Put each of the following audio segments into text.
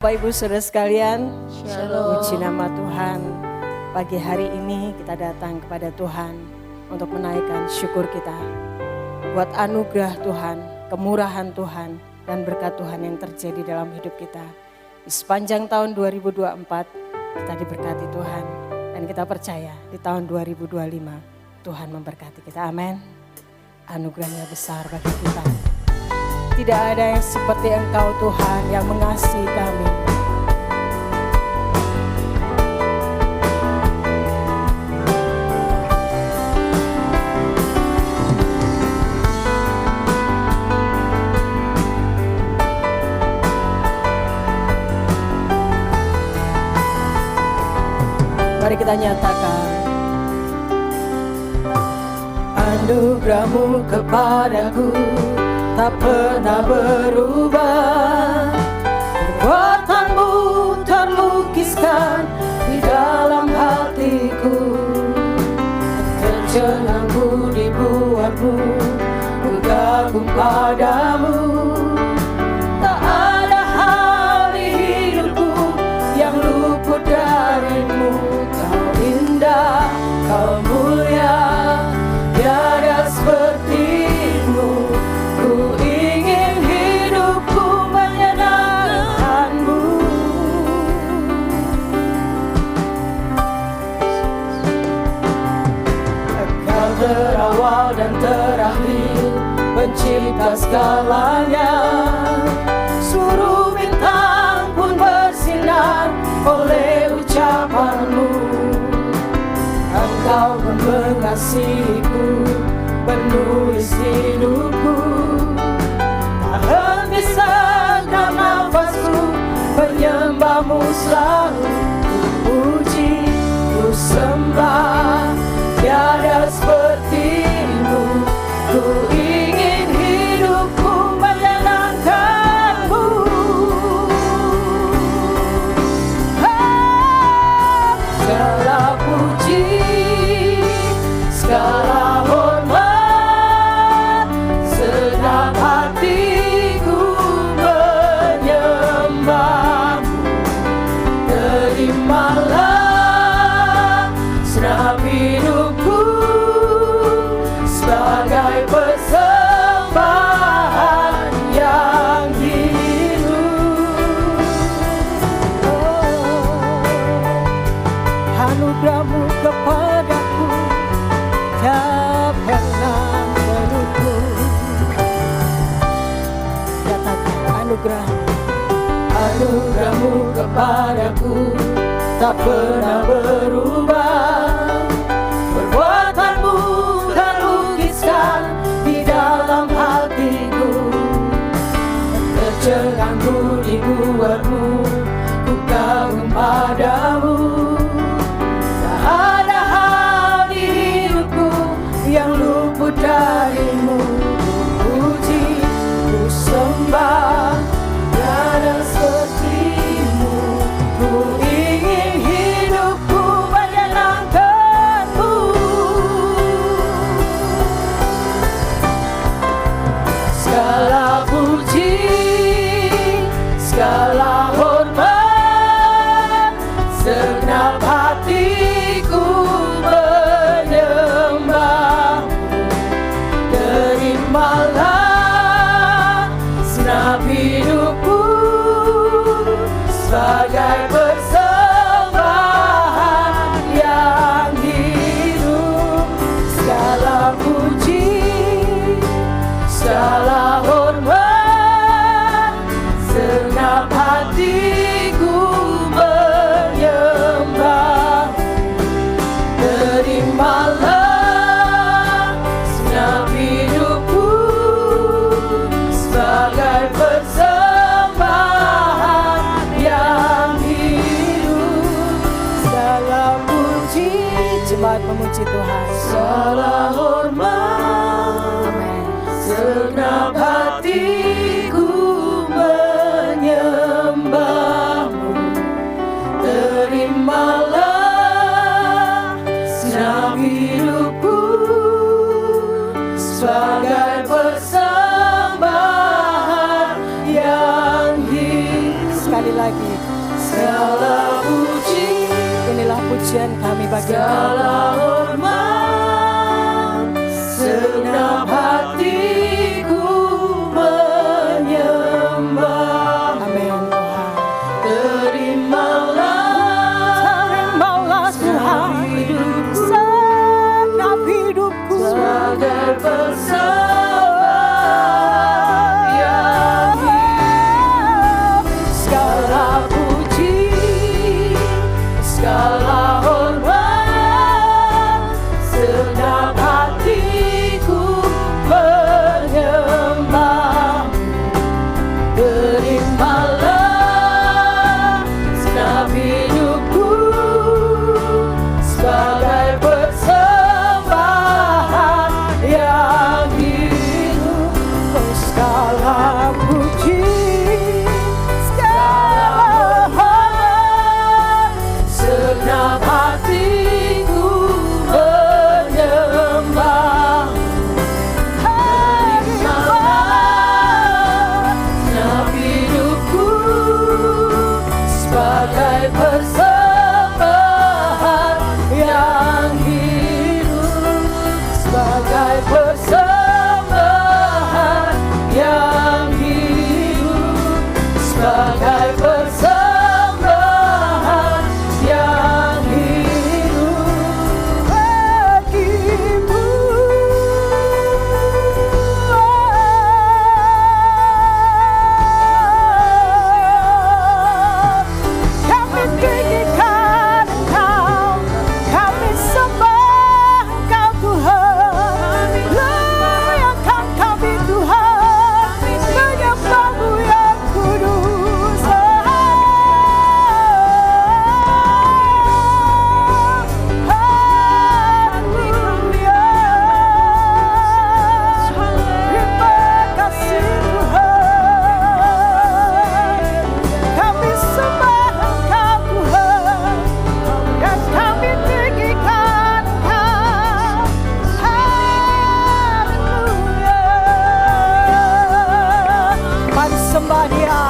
Bapak Ibu Saudara sekalian, Shalom. puji nama Tuhan. Pagi hari ini kita datang kepada Tuhan untuk menaikkan syukur kita buat anugerah Tuhan, kemurahan Tuhan, dan berkat Tuhan yang terjadi dalam hidup kita. Di sepanjang tahun 2024 kita diberkati Tuhan, dan kita percaya di tahun 2025 Tuhan memberkati kita. Amin. Anugerahnya besar bagi kita. Tidak ada yang seperti Engkau Tuhan yang mengasihi kami. Mari kita nyatakan anugerah-Mu kepadaku tak pernah berubah. Perbuatan-Mu terlukiskan di dalam hatiku. Tercengangku dibuat-Mu, ku kagum padamu. Tak ada hal di hidupku yang luput dari-Mu. Kau indah, Kau mulia, tiada seperti-Mu. Ku ingin hidupku menyenangkan-Mu. Engkau terawal dan terakhir, pencipta segalanya. Seluruh bintang pun bersinar oleh ucapan-Mu. Engkau pun mengasihiku, penulis hidupku. Tak henti segenap nafasku, menyembah-Mu selalu. Ku puji, ku sembah, tiada seperti-Mu. Ku ingin hidupku menyenangkan-Mu. Segala puji, segala hormat, segenap hatiku menyembah-Mu. Terimalah segenap hidupku sebagai persembahan yang hidup. Anugerah-Mu kepadaku tak pernah berubah. Katakan anugerah-Mu kepadaku tak pernah berubah. Perbuatan-Mu terlukiskan di dalam hatiku. Tercengangku dibuat-Mu, ku kagum padamu. Tak ada hal di hidupku yang luput dari-Mu. Ku puji, ku sembah, tiada seperti-Mu. Ku ingin hidupku menyenangkan-Mu. Segala puji, segala hormat, segenap hatiku menyembah. Terimalah segenap hidupku sebagai persembahan yang hidup. Segala puji, segala hormat, segenap hatiku menyembah. Terimalah segenap hidupku sebagai persembahan yang hidup. Segala puji, jemaat memuji Tuhan. Segala hormat, segenap hatiku menyembah-Mu. Terimalah segenap hidupku sebagai persembahan yang hidup. Sekali lagi. segala puji, inilah pujian kami bagi segala hormat, segenap hatiku menyembah. Amin Tuhan. Terimalah Tuhan segenap hidupku sebagai persembahan yang hidup. Segala puji, segala hormat, segenap hatiku menyembah. Terimalah segenap hidupku sebagai persembahan yang hidup. Oh, segala puji, segala hormat, segenap hatiku menyembah. Terimalah segenap hidupku sebagai persembahan yang hidup, sebagai persembahan yang hidup, sebagai persembahan yang hidup bagimu. Kami tinggikan Engkau, kami sembah Engkau Tuhan, layakan kami Tuhan, menyembah-Mu yang kudus. Haleluya. Terima kasih Tuhan, kami sembah Engkau Tuhan, dan kami tinggikan Engkau. Haleluya. Mari sembah Dia,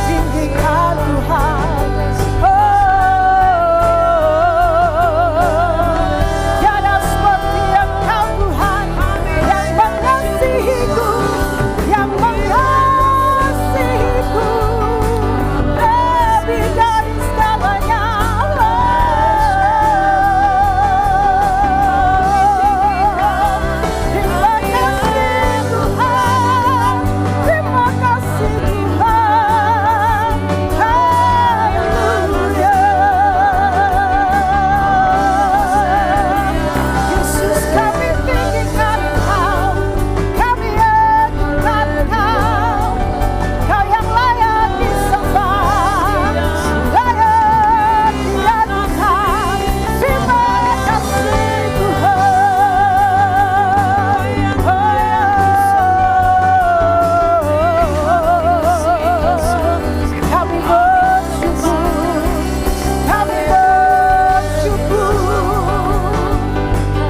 tinggikan Tuhan. Tiada seperti Engkau Tuhan, yang mengasihiku, yang mengasihiku lebih dari segalanya. Terima kasih Tuhan, terima kasih Tuhan. Haleluya. Yesus, kami tinggikan Engkau, kami agungan Engkau, Kau yang layak disembah, layak diadukan. Terima kasih Tuhan. Kami bersyukur, kami bersyukur.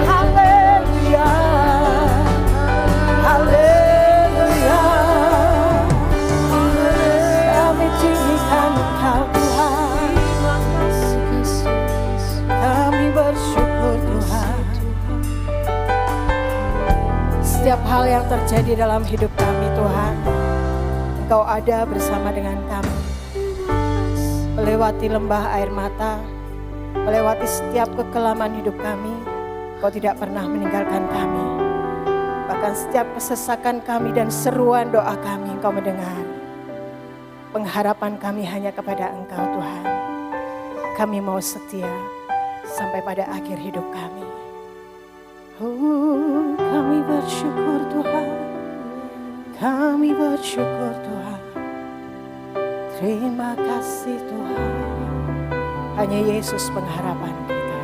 Haleluya, haleluya. Kami tinggikan Engkau Tuhan, kami bersyukur Tuhan. Setiap hal yang terjadi dalam hidup kami Tuhan, Engkau ada bersama dengan kami. Melewati lembah air mata, melewati setiap kekelaman hidup kami, Engkau tidak pernah meninggalkan kami. Bahkan setiap kesesakan kami dan seruan doa kami Engkau mendengar. Pengharapan kami hanya kepada Engkau Tuhan. Kami mau setia sampai pada akhir hidup kami. Oh, kami bersyukur Tuhan, kami bersyukur Tuhan. Terima kasih Tuhan. Hanya Yesus pengharapan kita.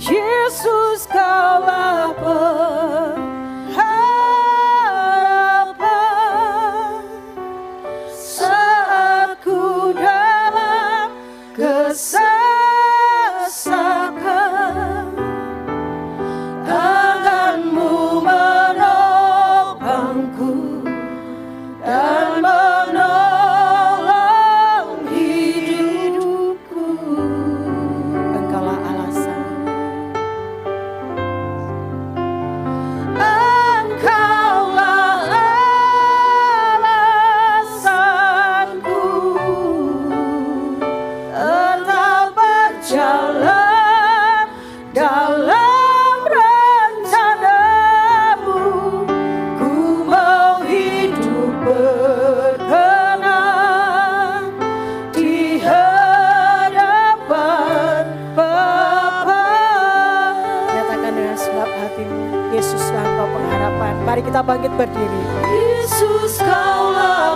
Yesus Kaulah pengharapan saat ku dalam kesesakan. Tangan-Mu menopangku dan menolong. kita bangkit berdiri. Yesus Kaulah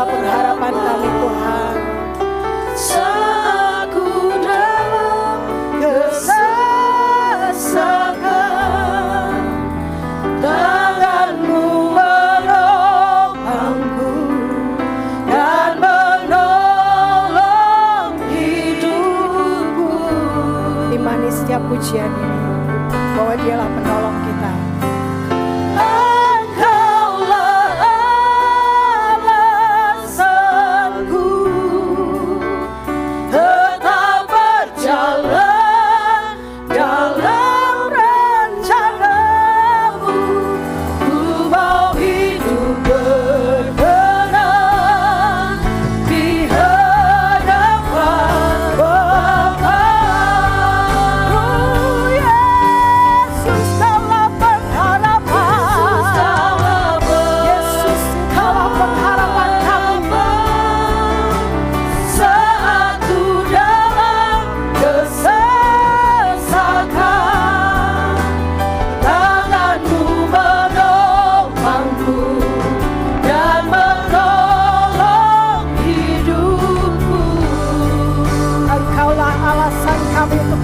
pengharapan kami Tuhan. Saat ku dalam kesesakan, tangan-Mu menopangku dan menolong hidupku. Imani setiap pujian ini bahwa Dialah penolong kita.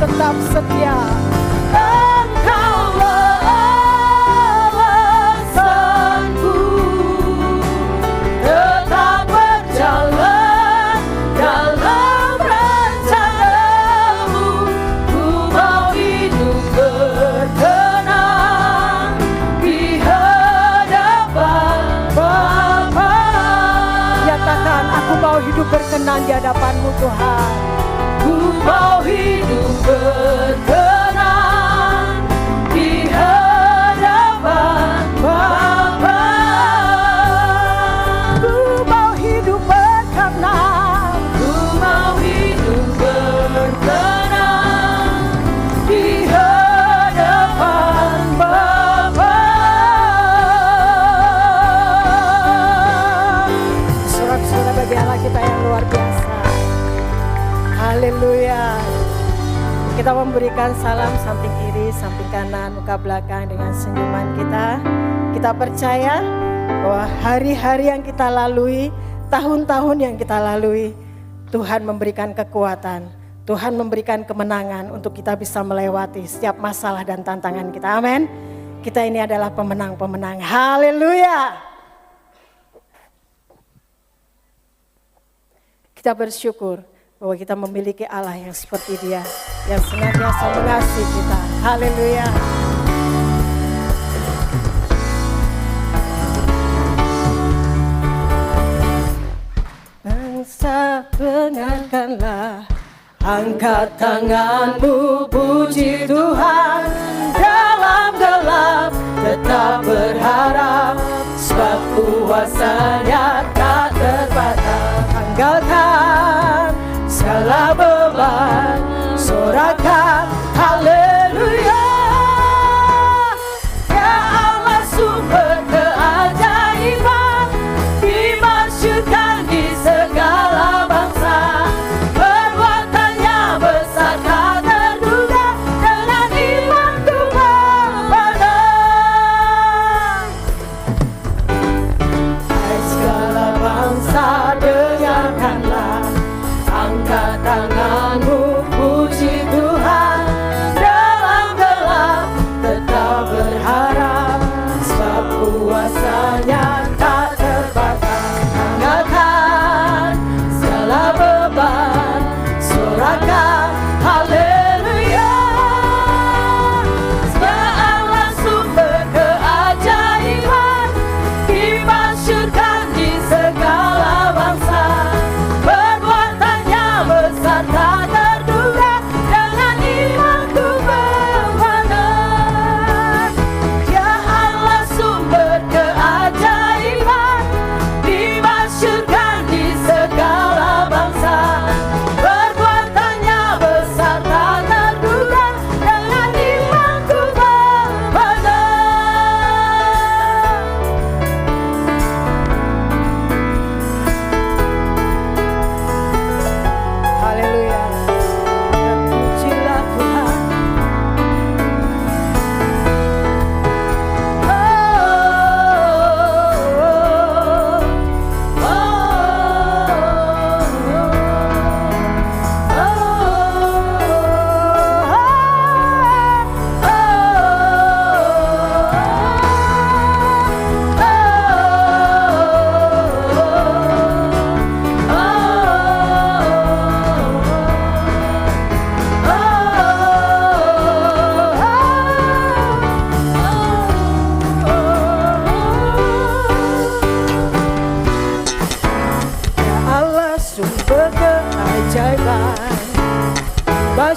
Tetap setia. Engkaulah alasanku tetap berjalan dalam rencana-Mu. Ku mau hidup berkenan di hadapan Bapa. Nyatakan, aku mau hidup berkenan di hadapan-Mu Tuhan. Ku mau hidup berkenan di hadapan Bapa. Ku mau hidup berkenan. Ku mau hidup berkenan di hadapan Bapa. Sorak-sorai bagi Allah kita yang luar biasa. Haleluya. Kita memberikan salam samping kiri, samping kanan, muka belakang dengan senyuman kita. Kita percaya bahwa hari-hari yang kita lalui, tahun-tahun yang kita lalui, Tuhan memberikan kekuatan, Tuhan memberikan kemenangan untuk kita bisa melewati setiap masalah dan tantangan kita. Amin. Kita ini adalah pemenang-pemenang. Haleluya. Kita bersyukur bahwa kita memiliki Allah yang seperti Dia, yang senantiasa mengasihi kita. Haleluya. Bangsa, dengarkanlah, angkat tanganmu, puji Tuhan. Dalam gelap tetap berharap, sebab kuasa-Nya tak terbatas. Tanggalkan segala beban, sorakan haleluya. Ya Allah sumber keajaiban, dimasyurkan di segala bangsa. Perbuatannya besar tak terduga, dengan imanku memandang. Hai segala bangsa, dengarkanlah, angkat tangan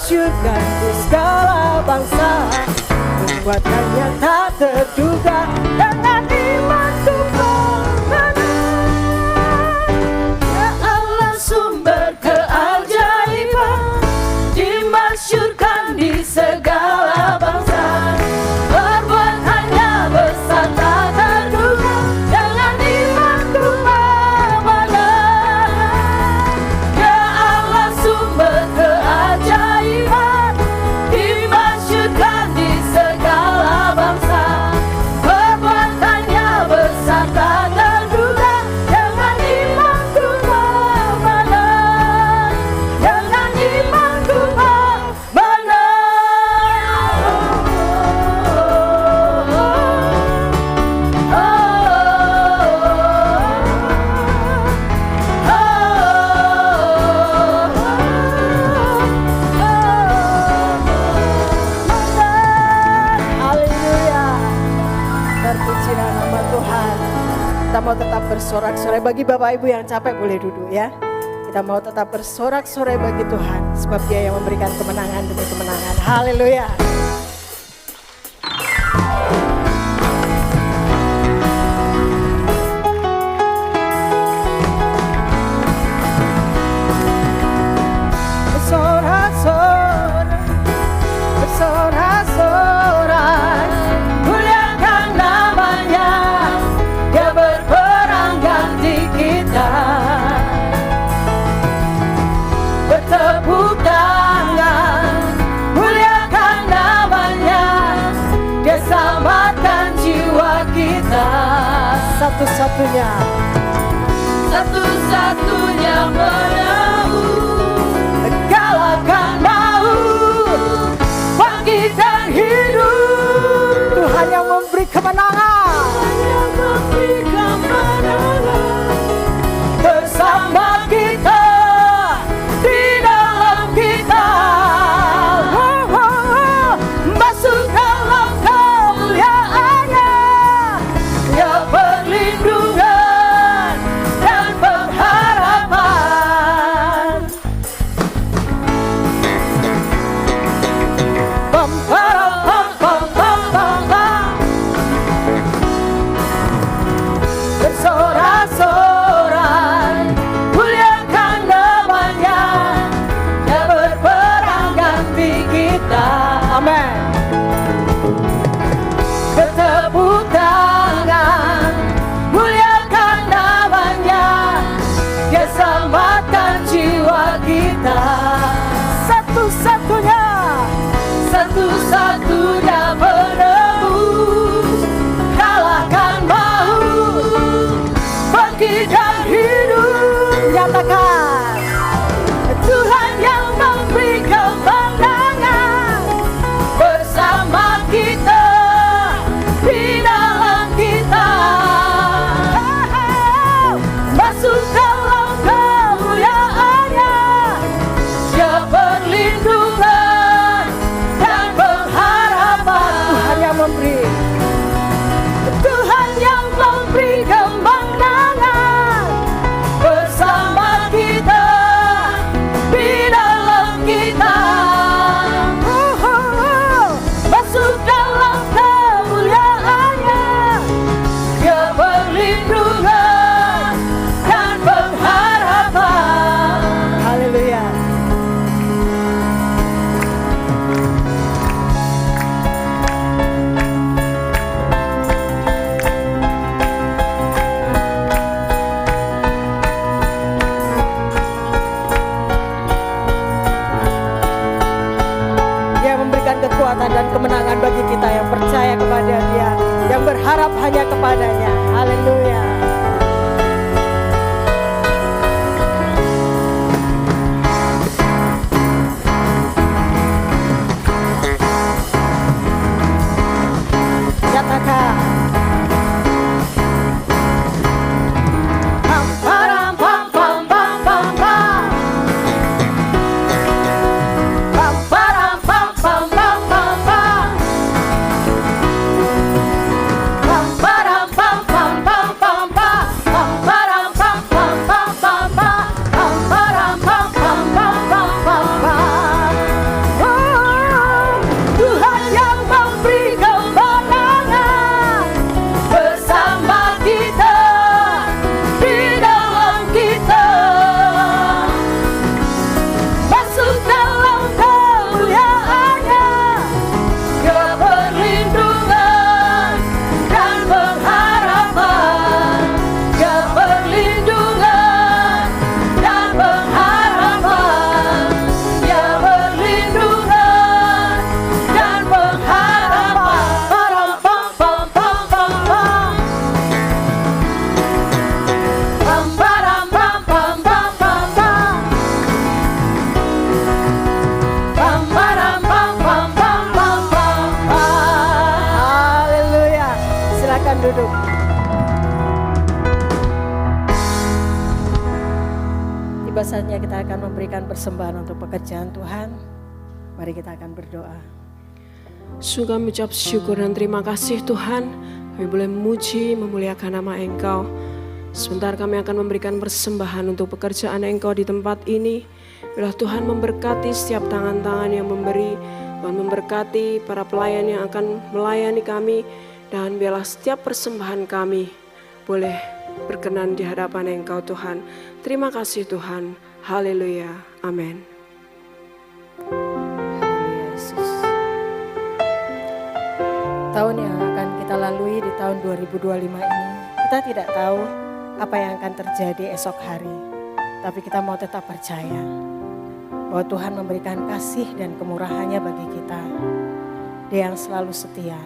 dimasyurkan di segala bangsa, perbuatannya tak terduga, dengan imanku pemenang. Ya Allah sumber keajaiban, dimasyurkan di segala bangsa, perbuatannya besar tak terduga, dengan imanku pemenang. Ya Allah sumber keajaiban, dimasyurkan di segala bangsa, perbuatannya besar tak terduga, dengan imanku pemenang, dengan imanku Terpujilah nama Tuhan. Kita mau tetap bersorak-sorai. Bagi Bapak Ibu yang capek boleh duduk ya. Kita mau tetap bersorak-sorai bagi Tuhan, sebab Dia yang memberikan kemenangan demi kemenangan. Haleluya. Bersorak-sorai, bersorak-sorai, muliakan namanya, Dia berperang ganti kita. Bertepuk tangan, muliakan namanya, Dia selamatkan jiwa kita. Satu-satunya, satu-satunya menembus, kalahkan maut, bangkit dan hidup. Tuhan yang memberi kemenangan, Tuhan yang memberi kemenangan, bersama kita, di dalam kita. Masuk dalam kemuliaannya, Ya perlindungan dan pengharapan. Bam, param, bam, bam, bam, bam, bam. Bersorak-sorai, muliakan namanya, Dia berperang ganti kita. Amin. Bertepuk tangan, muliakan namanya, Dia selamatkan jiwa kita. Satu-satunya, satu-satunya penebus, kalahkan maut, bangkit dan hidup. Nyatakan, Tuhan yang memberi kemenangan, bersama kita, di dalam kita. Masuk dalam kemuliaannya, Dia perlindungan dan pengharapan. Tuhan yang memberi, Tuhan yang memberi kemenangan, bersama kita, di dalam kita. Masuk dalam kemuliaannya, Dia perlindungan dan pengharapan. Haleluya. Dia memberikan kekuatan dan kemenangan bagi kita yang percaya kepada Dia, yang berharap hanya kepadanya. Haleluya. Nyatakan. Pam, param, pam, pam, pam, pam, pam. Pam, param, pam, pam, pam, pam, pam. Pam, param, pam, Tiba saatnya kita akan memberikan persembahan untuk pekerjaan Tuhan. Mari kita akan berdoa. Sungguh kami ucap syukur dan terima kasih Tuhan. Kami boleh memuji, memuliakan nama Engkau. Sebentar kami akan memberikan persembahan untuk pekerjaan Engkau di tempat ini. Biarlah Tuhan memberkati setiap tangan-tangan yang memberi. Tuhan memberkati para pelayan yang akan melayani kami. Dan biarlah setiap persembahan kami boleh berkenan di hadapan Engkau Tuhan. Terima kasih Tuhan. Haleluya. Amin. Yesus. Tahun yang akan kita lalui di tahun 2025 ini, kita tidak tahu apa yang akan terjadi esok hari. Tapi kita mau tetap percaya bahwa Tuhan memberikan kasih dan kemurahannya bagi kita. Dia yang selalu setia,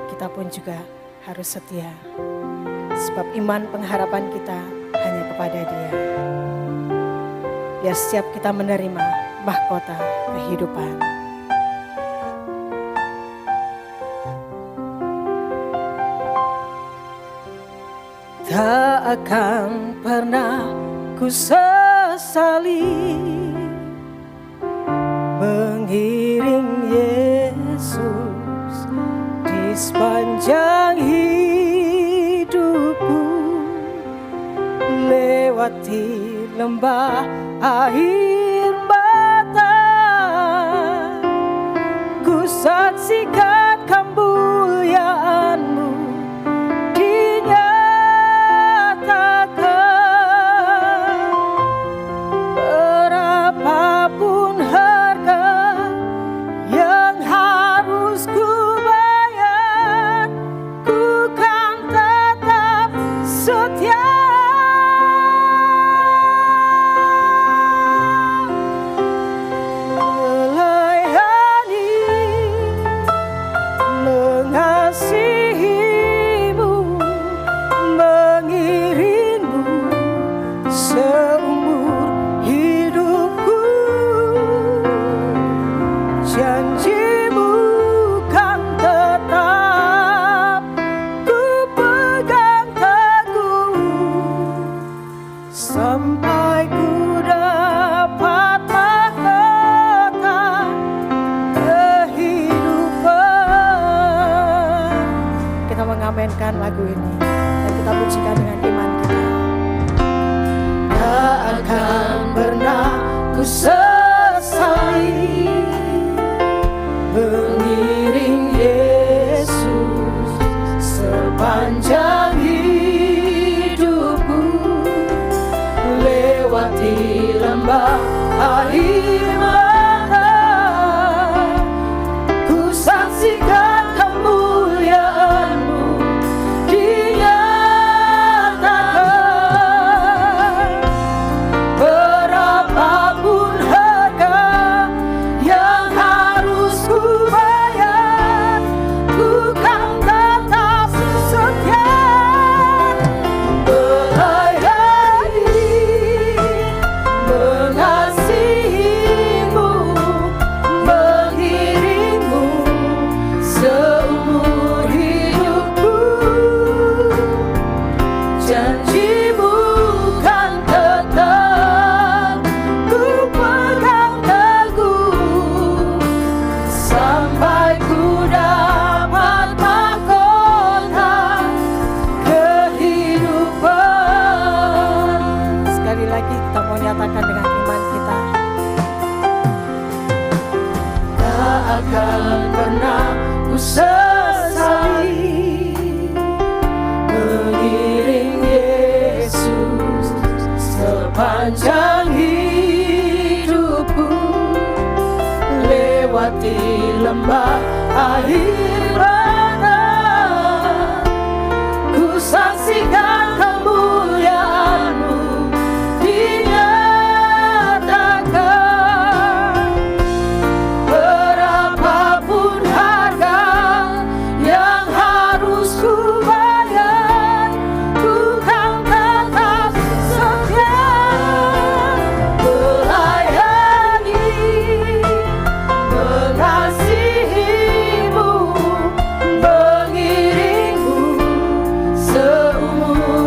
kita pun juga harus setia. Sebab iman pengharapan kita hanya kepada Dia. Biar setiap kita menerima mahkota kehidupan. Tak akan pernah ku sesali mengiring Yesus di sepanjang hidupku, lewati lembah air mata, ku saksikan kemuliaan-Mu dinyatakan. Berapapun harga yang harus ku bayar, ku kan tetap setia. Lagu ini dan kita pujikan dengan iman kita. Tak akan pernah ku sesali mengiring Yesus sepanjang hidupku, lewati lembah air mata, ku saksikan kemuliaan-Mu. Sepanjang hidupku, lewati lembah air mata, ku saksikan kemuliaan-Mu dinyatakan. Berapapun harga yang harus ku bayar, ku kan tetap setia. Mengasihi-Mu, mengiring-Mu seumur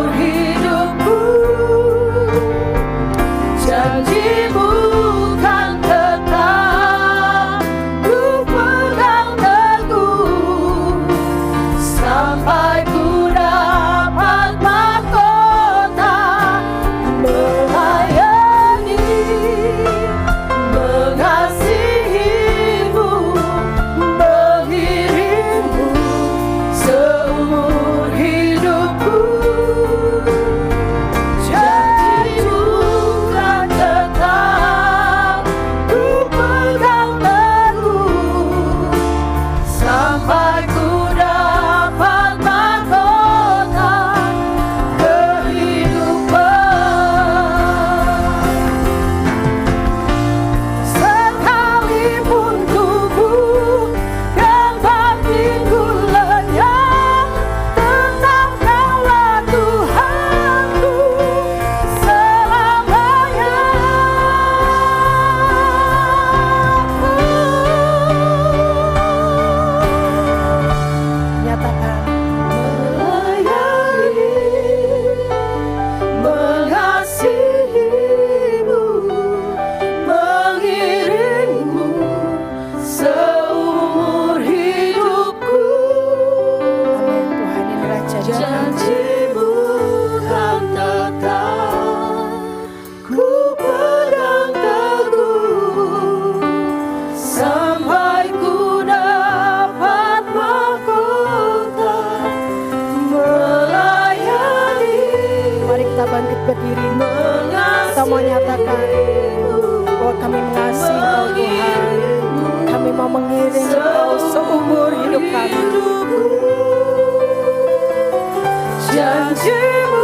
Kita mau nyatakan bahwa kami mengasihi Engkau Tuhan. Kami mau mengiring Engkau seumur hidup kami. Janji-Mu